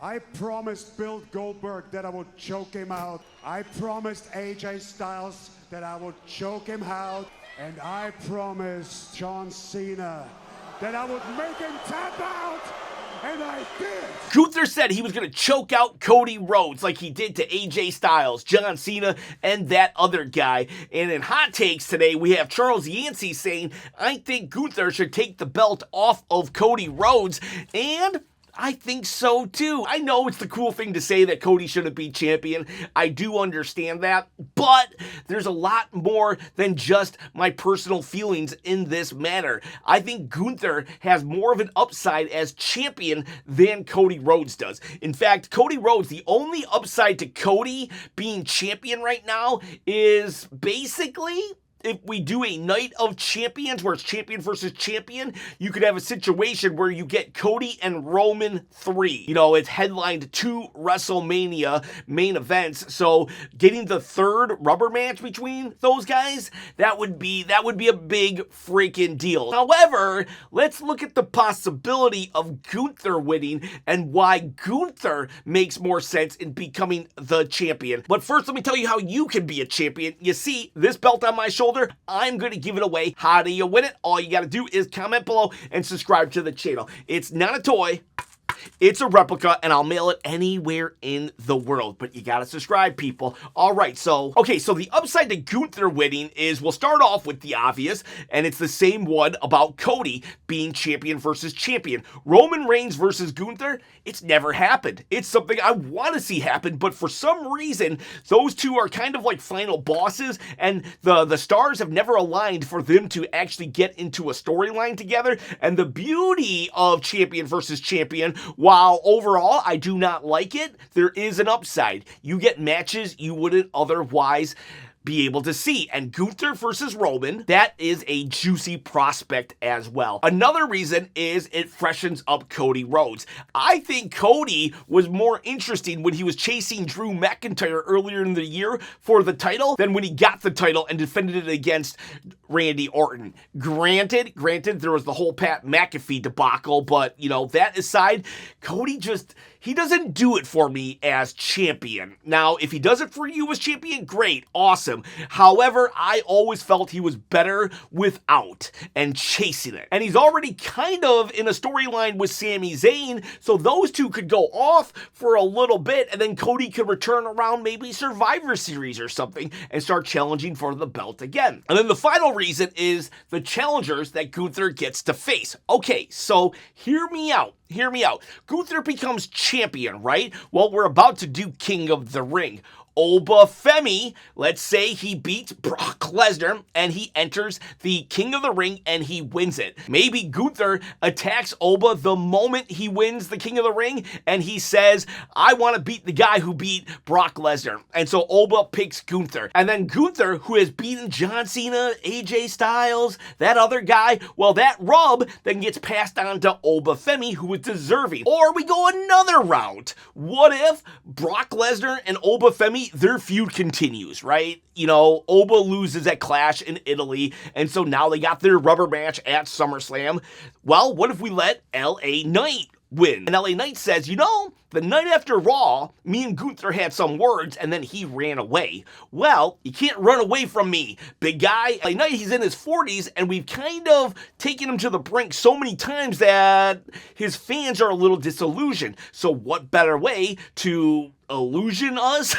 I promised Bill Goldberg that I would choke him out. I promised AJ Styles that I would choke him out. And I promised John Cena that I would make him tap out. And I did. Gunther said he was going to choke out Cody Rhodes like he did to AJ Styles, John Cena, and that other guy. And in Hot Takes today, we have Charles Yancey saying, I think Gunther should take the belt off of Cody Rhodes. And I think so too. I know it's the cool thing to say that Cody shouldn't be champion. I do understand that, but there's a lot more than just my personal feelings in this matter. I think Gunther has more of an upside as champion than Cody Rhodes does. In fact, Cody Rhodes, the only upside to Cody being champion right now is basically, if we do a night of champions where it's champion versus champion, you could have a situation where you get Cody and Roman 3. You know, it's headlined 2 WrestleMania main events. So getting the third rubber match between those guys, that would be a big freaking deal. However, let's look at the possibility of Gunther winning and why Gunther makes more sense in becoming the champion. But first, let me tell you how you can be a champion. You see this belt on my shoulder? I'm going to give it away. How do you win it? All you got to do is comment below and subscribe to the channel. It's not a toy. It's a replica, and I'll mail it anywhere in the world. But you gotta subscribe, people. All right, so the upside to Gunther winning is, we'll start off with the obvious, and it's the same one about Cody being champion versus champion. Roman Reigns versus Gunther, it's never happened. It's something I want to see happen, but for some reason, those two are kind of like final bosses, and the stars have never aligned for them to actually get into a storyline together. And the beauty of champion versus champion, while overall I do not like it, there is an upside. You get matches you wouldn't otherwise be able to see. And Gunther versus Roman, that is a juicy prospect as well. Another reason is it freshens up Cody Rhodes. I think Cody was more interesting when he was chasing Drew McIntyre earlier in the year for the title than when he got the title and defended it against Randy Orton. Granted, there was the whole Pat McAfee debacle, but, you know, that aside, Cody he doesn't do it for me as champion. Now, if he does it for you as champion, great, awesome. However, I always felt he was better without and chasing it. And he's already kind of in a storyline with Sami Zayn, so those two could go off for a little bit, and then Cody could return around maybe Survivor Series or something and start challenging for the belt again. And then the final reason is the challengers that Gunther gets to face. Okay, so hear me out. Gunther becomes champion, right? Well, we're about to do King of the Ring. Oba Femi, let's say he beats Brock Lesnar and he enters the King of the Ring and he wins it. Maybe Gunther attacks Oba the moment he wins the King of the Ring and he says, I want to beat the guy who beat Brock Lesnar. And so Oba picks Gunther. And then Gunther, who has beaten John Cena, AJ Styles, that other guy, well, that rub then gets passed on to Oba Femi, who is deserving. Or we go another route. What if Brock Lesnar and Oba Femi, their feud continues, right? You know, Oba loses at Clash in Italy, and so now they got their rubber match at SummerSlam. Well, what if we let LA Knight win? And LA Knight says, you know, the night after Raw, me and Gunther had some words, and then he ran away. Well, you can't run away from me. Big guy, LA Knight, he's in his 40s, and we've kind of taken him to the brink so many times that his fans are a little disillusioned. So what better way to illusion us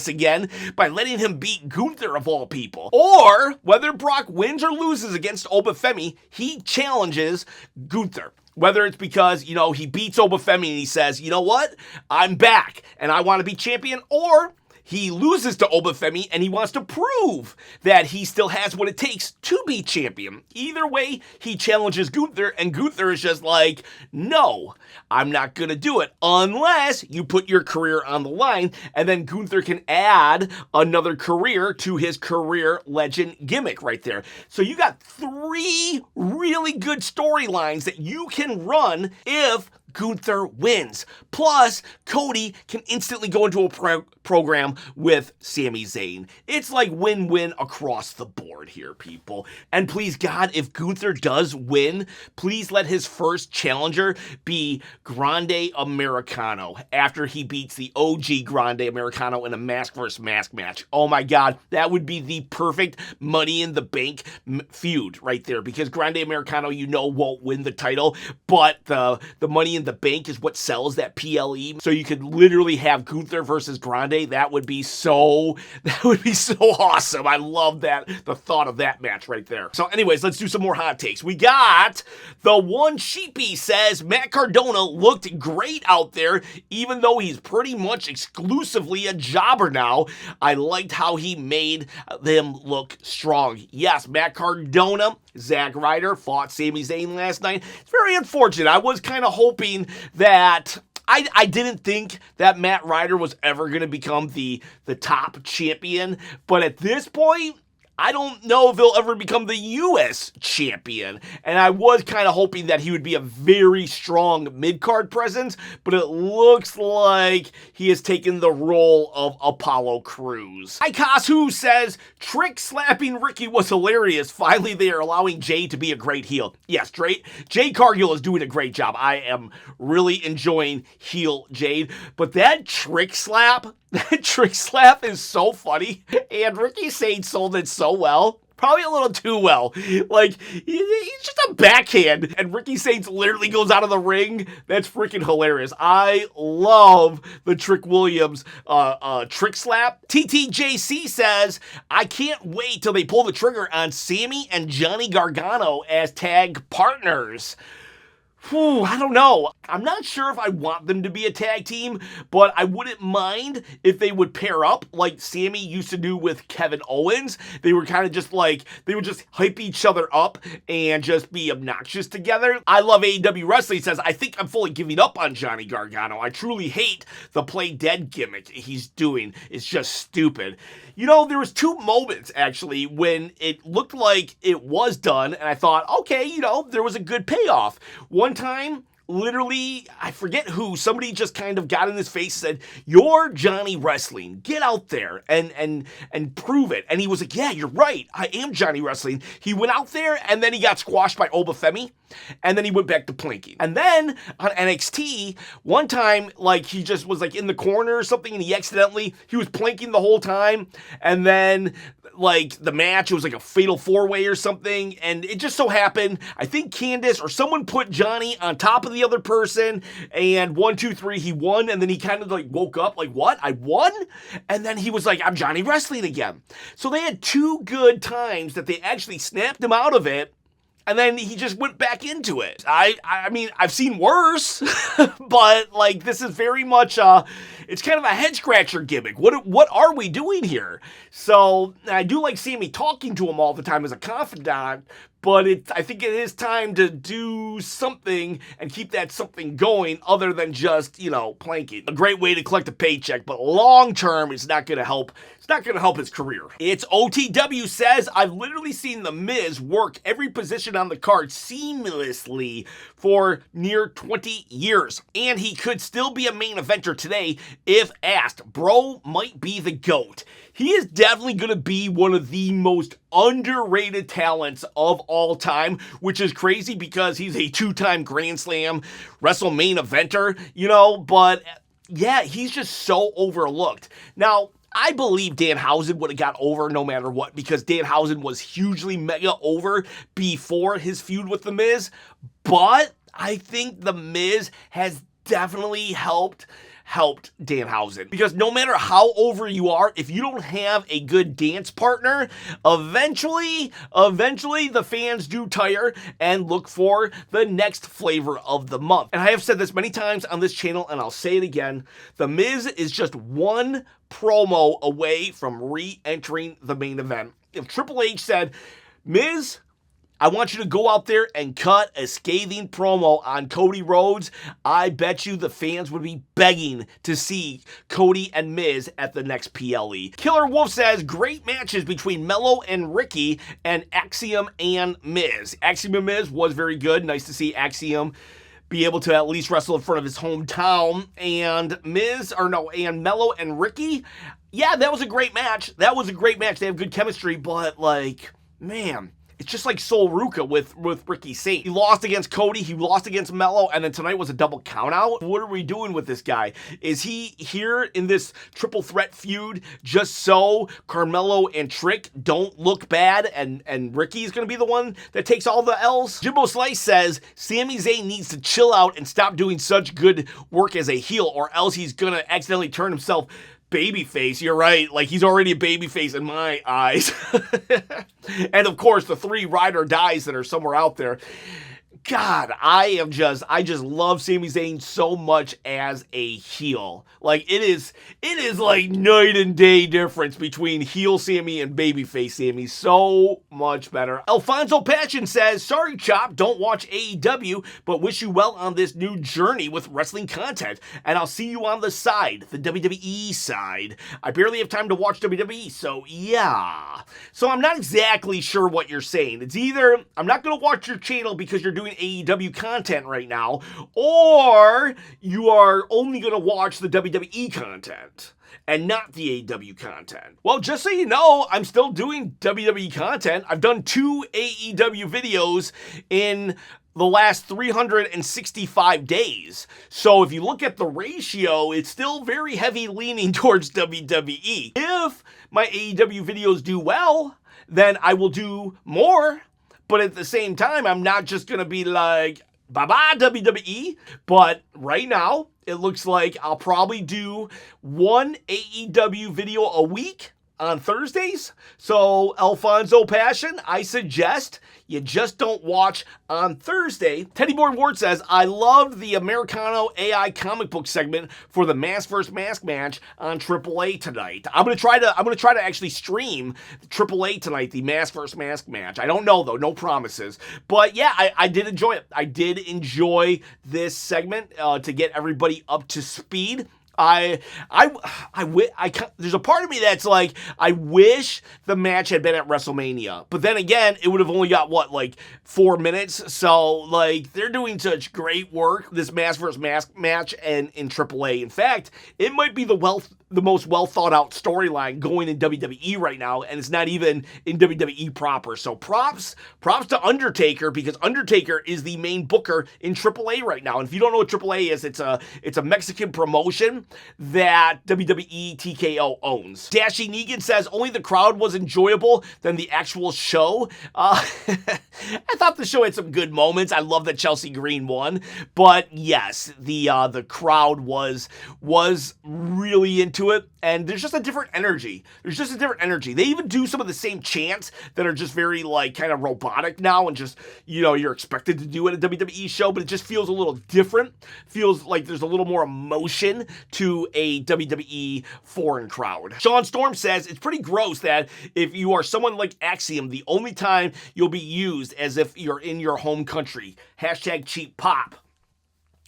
again by letting him beat Gunther of all people? Or whether Brock wins or loses against Oba Femi, he challenges Gunther. Whether it's because, you know, he beats Oba Femi and he says, you know what, I'm back and I want to be champion, or he loses to Oba Femi and he wants to prove that he still has what it takes to be champion. Either way, he challenges Gunther, and Gunther is just like, no, I'm not going to do it unless you put your career on the line, and then Gunther can add another career to his career legend gimmick right there. So you got 3 really good storylines that you can run if Gunther wins. Plus, Cody can instantly go into a program with Sami Zayn. It's like win-win across the board here, people. And please, God, if Gunther does win, please let his first challenger be Grande Americano after he beats the OG Grande Americano in a mask versus mask match. Oh my God, that would be the perfect Money in the Bank feud right there, because Grande Americano, won't win the title, but the Money in the Bank is what sells that PLE. So you could literally have Gunther versus Grande. That would be so awesome. I love that, the thought of that match right there. So anyways, let's do some more hot takes. We got the one sheepy says Matt Cardona looked great out there, even though he's pretty much exclusively a jobber now. I liked how he made them look strong. Yes, Matt Cardona, Zack Ryder fought Sami Zayn last night. It's very unfortunate. I was kind of hoping that I didn't think that Matt Ryder was ever going to become the top champion, but at this point, I don't know if he'll ever become the U.S. champion, and I was kind of hoping that he would be a very strong mid-card presence, but it looks like he has taken the role of Apollo Crews. Ikasu says, trick slapping Ricky was hilarious. Finally, they are allowing Jay to be a great heel. Yes, Jade Cargill is doing a great job. I am really enjoying heel Jade, but that trick slap is so funny, and Ricky Sane sold it so well. Probably a little too well. Like, he's just a backhand, and Ricky Saints literally goes out of the ring. That's freaking hilarious. I love the Trick Williams trick slap. TTJC says, I can't wait till they pull the trigger on Sammy and Johnny Gargano as tag partners. I don't know. I'm not sure if I want them to be a tag team, but I wouldn't mind if they would pair up like Sammy used to do with Kevin Owens. They were kind of just like, they would just hype each other up and just be obnoxious together. I love AEW Wrestling says, I think I'm fully giving up on Johnny Gargano. I truly hate the play dead gimmick he's doing. It's just stupid. There was two moments actually when it looked like it was done, and I thought, okay, there was a good payoff. One time, literally, I forget who, somebody just kind of got in his face and said, you're Johnny Wrestling. Get out there and prove it. And he was like, yeah, you're right. I am Johnny Wrestling. He went out there and then he got squashed by Obafemi. And then he went back to planking. And then on NXT, one time, like, he just was like in the corner or something and he was planking the whole time. And then, like, the match, it was like a fatal four-way or something. And it just so happened, I think Candace or someone put Johnny on top of the other person. And 1, 2, 3, he won. And then he kind of like woke up like, what? I won? And then he was like, I'm Johnny Wrestling again. So they had two good times that they actually snapped him out of it. And then he just went back into it. I mean, I've seen worse, but like this is very much it's kind of a head scratcher gimmick. What are we doing here? So I do like Sammy talking to him all the time as a confidant, but I think it is time to do something and keep that something going other than just, planking. A great way to collect a paycheck, but long term, it's not going to help. It's not going to help his career. It's OTW says, I've literally seen The Miz work every position on the card seamlessly for near 20 years. And he could still be a main eventer today if asked. Bro might be the GOAT. He is definitely going to be one of the most underrated talents of all time, which is crazy because he's a 2-time Grand Slam Wrestle main eventer, but yeah, he's just so overlooked. Now, I believe Danhausen would have got over no matter what because Danhausen was hugely mega over before his feud with The Miz, but I think The Miz has definitely helped Danhausen. Because no matter how over you are, if you don't have a good dance partner, eventually the fans do tire and look for the next flavor of the month. And I have said this many times on this channel, and I'll say it again, The Miz is just one promo away from re-entering the main event. If Triple H said, Miz, I want you to go out there and cut a scathing promo on Cody Rhodes, I bet you the fans would be begging to see Cody and Miz at the next PLE. Killer Wolf says, great matches between Mello and Ricky and Axiom and Miz. Axiom and Miz was very good. Nice to see Axiom be able to at least wrestle in front of his hometown. And and Mello and Ricky, yeah, that was a great match. They have good chemistry, but like, man, it's just like Sol Ruca with Ricky Saint. He lost against Cody, he lost against Mello, and then tonight was a double countout. What are we doing with this guy? Is he here in this triple threat feud just so Carmelo and Trick don't look bad and Ricky's gonna be the one that takes all the L's? Jimbo Slice says Sami Zayn needs to chill out and stop doing such good work as a heel, or else he's gonna accidentally turn himself babyface. You're right. Like, he's already a babyface in my eyes. And of course, the 3 ride or dies that are somewhere out there. God, I just love Sami Zayn so much as a heel. Like, it is like night and day difference between heel Sami and babyface Sami. So much better. Alfonso Passion says, sorry Chop, don't watch AEW, but wish you well on this new journey with wrestling content. And I'll see you on the side, the WWE side. I barely have time to watch WWE, so yeah. So I'm not exactly sure what you're saying. It's either I'm not going to watch your channel because you're doing AEW content right now, or you are only going to watch the WWE content and not the AEW content. Well, just so you know, I'm still doing WWE content. I've done 2 AEW videos in the last 365 days. So if you look at the ratio, it's still very heavy leaning towards WWE. If my AEW videos do well, then I will do more. But at the same time, I'm not just going to be like, bye-bye WWE. But right now, it looks like I'll probably do 1 AEW video a week on Thursdays. So, Alfonso Passion, I suggest you just don't watch on Thursday. Teddy Boy Ward says, I loved the Americano AI comic book segment for the Mask vs. Mask match on AAA tonight. I'm gonna try to actually stream AAA tonight, the Mask vs. Mask match. I don't know though, no promises. But yeah, I did enjoy it. I did enjoy this segment to get everybody up to speed. There's a part of me that's like, I wish the match had been at WrestleMania. But then again, it would have only got, 4 minutes? So, like, they're doing such great work, this Mask vs. Mask match and in AAA. In fact, it might be the most well thought out storyline going in WWE right now, and it's not even in WWE proper. So props to Undertaker, because Undertaker is the main booker in AAA right now. And if you don't know what AAA is, it's a Mexican promotion that WWE TKO owns. Dashy Negan says only the crowd was enjoyable than the actual show. I thought the show had some good moments. I love that Chelsea Green won, but yes, the crowd was really into it, and there's just a different energy. They even do some of the same chants that are just very kind of robotic now, and just you're expected to do at a WWE show, but it just feels a little different. Feels like there's a little more emotion to a WWE foreign crowd. Sean Storm says it's pretty gross that if you are someone like Axiom, the only time you'll be used as if you're in your home country. #cheap pop.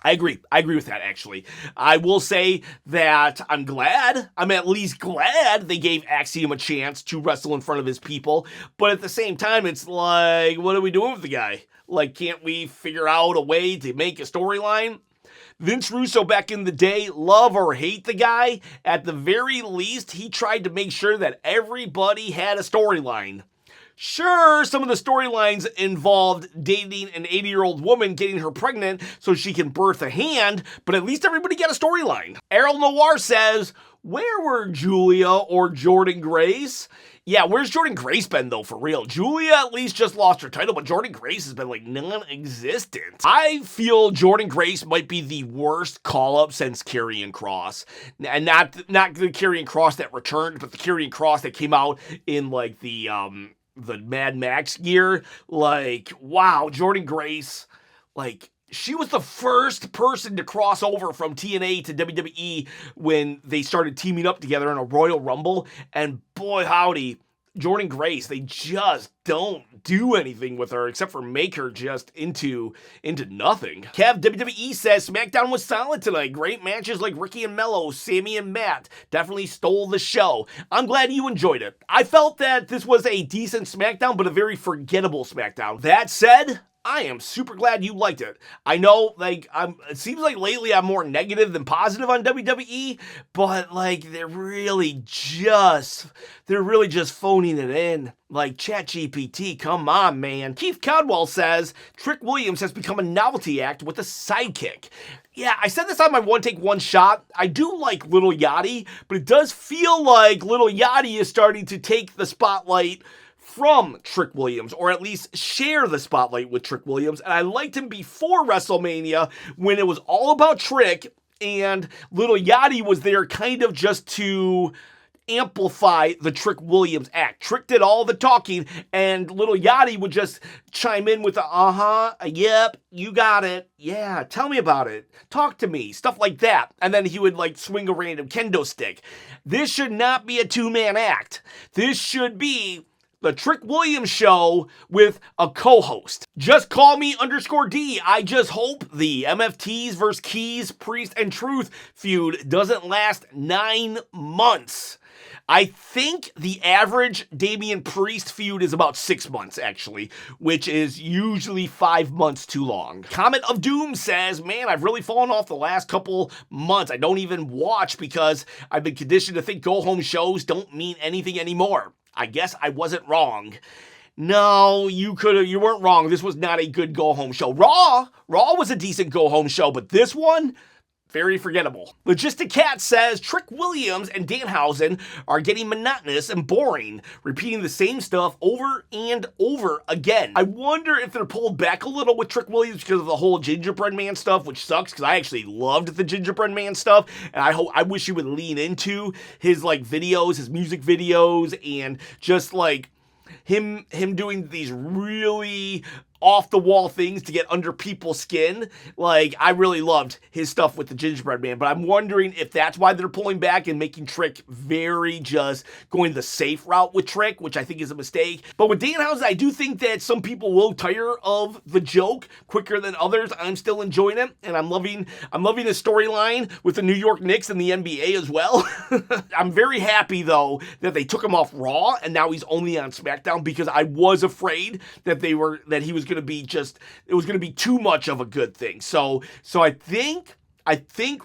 I agree with that, actually. I will say that I'm at least glad they gave Axiom a chance to wrestle in front of his people, but at the same time, it's like, what are we doing with the guy? Like, can't we figure out a way to make a storyline? Vince Russo back in the day, love or hate the guy, at the very least, he tried to make sure that everybody had a storyline. Sure, some of the storylines involved dating an 80-year-old woman, getting her pregnant so she can birth a hand, but at least everybody got a storyline. Errol Noir says, where were Julia or Jordynne Grace? Yeah, where's Jordynne Grace been, though, for real? Julia at least just lost her title, but Jordynne Grace has been, non-existent. I feel Jordynne Grace might be the worst call-up since Karrion Kross. And not the Karrion Kross that returned, but the Karrion Kross that came out in, the Mad Max gear. Wow, Jordynne Grace, she was the first person to cross over from TNA to WWE when they started teaming up together in a Royal Rumble, and boy howdy, Jordynne Grace, they just don't do anything with her except for make her just into nothing. Kev WWE says SmackDown was solid tonight. Great matches like Ricky and Mello, Sami and Matt definitely stole the show. I'm glad you enjoyed it. I felt that this was a decent SmackDown, but a very forgettable SmackDown. That said, I am super glad you liked it. I know, like, it seems like lately I'm more negative than positive on WWE, but, like, they're really just phoning it in. Like, ChatGPT, come on, man. Keith Codwell says, Trick Williams has become a novelty act with a sidekick. Yeah, I said this on my One Take One Shot. I do like Little Yachty, but it does feel like Little Yachty is starting to take the spotlight from Trick Williams, or at least share the spotlight with Trick Williams. And I liked him before WrestleMania when it was all about Trick, and Little Yachty was there kind of just to amplify the Trick Williams act. Trick did all the talking, and Little Yachty would just chime in with the yep, you got it, yeah, tell me about it, talk to me, stuff like that. And then he would like swing a random kendo stick. This should not be a two-man act. This should be the Trick Williams show with a co-host. Just call me _D. I just hope the MFTs versus Keys, Priest, and Truth feud doesn't last 9 months. I think the average Damian Priest feud is about 6 months, actually, which is usually 5 months too long. Comet of Doom says, man, I've really fallen off the last couple months. I don't even watch because I've been conditioned to think go-home shows don't mean anything anymore. I guess I wasn't wrong. No, you weren't wrong. This was not a good go-home show. Raw was a decent go-home show, but this one, very forgettable. Logistic Cat says Trick Williams and Danhausen are getting monotonous and boring, repeating the same stuff over and over again. I wonder if they're pulled back a little with Trick Williams because of the whole Gingerbread Man stuff, which sucks because I actually loved the Gingerbread Man stuff, and I wish he would lean into his like videos, his music videos, and just like him doing these really off-the-wall things to get under people's skin. Like, I really loved his stuff with the Gingerbread Man, but I'm wondering if that's why they're pulling back and making Trick very just going the safe route with Trick, which I think is a mistake. But with Danhausen, I do think that some people will tire of the joke quicker than others. I'm still enjoying it, and I'm loving the storyline with the New York Knicks and the NBA as well. I'm very happy, though, that they took him off Raw, and now he's only on SmackDown, because I was afraid that he was going to be it was going to be too much of a good thing. So I think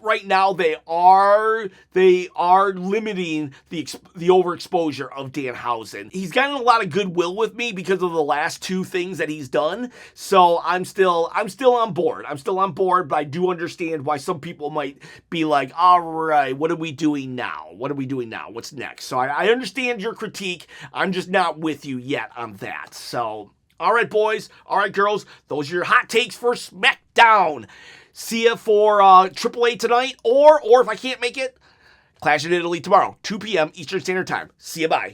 right now they are limiting the overexposure of Danhausen. He's gotten a lot of goodwill with me because of the last 2 things that he's done. So I'm still on board. But I do understand why some people might be like, all right, what are we doing now? What's next? So I understand your critique. I'm just not with you yet on that. So, all right, boys. All right, girls. Those are your hot takes for SmackDown. See ya for AAA tonight, or if I can't make it, Clash in Italy tomorrow, 2 p.m. Eastern Standard Time. See ya, bye.